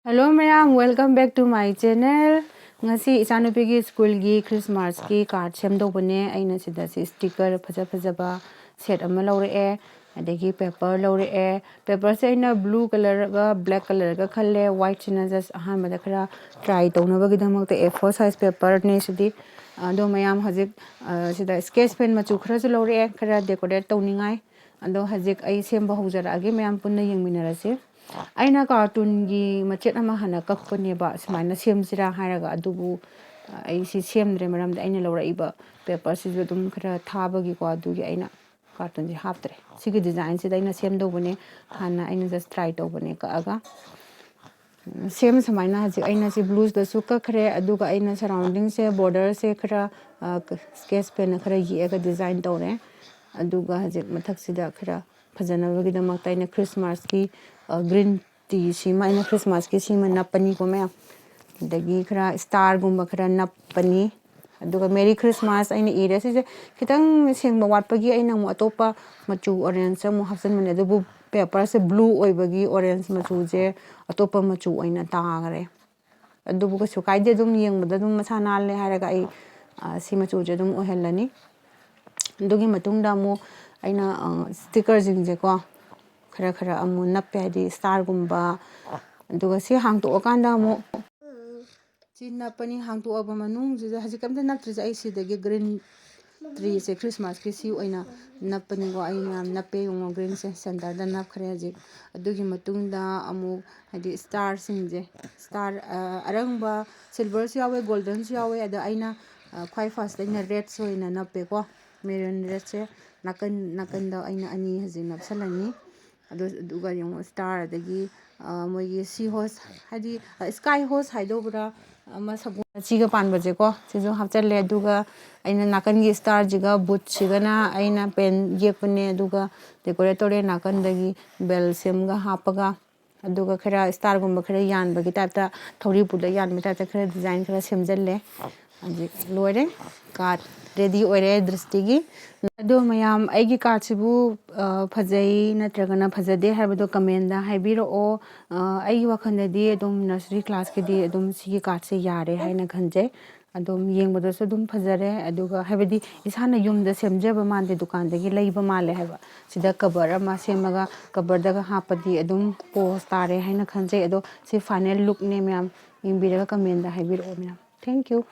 Hello mayam, welcome back to my channel. Ngasi isanupigi school gi Christmas ki card semdobane aina sida si sticker phaja ba set ama lawre adagi paper lawre paper se aina blue color ga black color ga khalle white sina just ahama da khara try tawna bagi damak A4 size paper ne sidi ado mayam hajik sida sketch pen machu khara su lawre khara decorate tawningai ado hajik ai semba hojara agi mayam punna yengminarase aina cartoon gi machet ama hana kakpane ba smaina semsira haraga adubu ai si semdre maram da aina lawra iba paper si dum khara thabagi ko adugi aina cartoon ji haptre sigi design si daina semdo bane hana aina just try to bane ka aga same samaina haji aina si blues da su ka khare aduga aina surrounding se border se khara sketch pen khara yi aga design tawre aduga haji mathak sida khara fajana bagi damak taina Christmas ki green tea si maina Christmas ki si mana pani ko me dagi khara star gumba khara napani aduga Merry Christmas aina ire si kitang sengba watpagi aina mu atopa machu orange mu hapsan mane adubu paper se blue oi bagi orange machu je atopa machu aina taagare adubu ko su kaide dum yengba dum masana le haraga ai si machu je dum ohellani dugi matungda mu aina sticker jingje ko khara khara amu nappe adi star gumba duga si hangto okanda mu si napani hangto aba manung je hajikamda naptre ai si dagi green tree se Christmas ki si oina napani go ai nam nappe yung green se center da nap khare haji adugi matungda amu hadi star singje star arangba silver si yawe golden si yawe ada aina khwai first aina red so ina nappe ko maroon red se nakan da aina ani haji napsalani aduga yung star adagi moigi sea horse hadi sky horse haidobra ama sagu chiga panbaje ko sijo hapchalle aduga aina nakan gi star jiga boot chigana aina pen yekpane aduga decorator nakan dagi bell semga hapaga aduga khara star gumba khara yan bagi tapta thori puda yan meta ta khara design khara semjalle aji loire card ready oire dristigi ado mayam aigi card sibu phajai natragana phajade habado comment da haibiro o aigi wakhanda di adum nursery class ke di adum sigi card se yare haina khanje adum yengbada so dum phajare aduga habadi isana yumda semjaba mande dukan dagi leiba male haba sida cover ama semaga cover daga hapadi adum post tare haina khanje ado si final look ne mayam imbiraga comment da haibiro o mayam thank you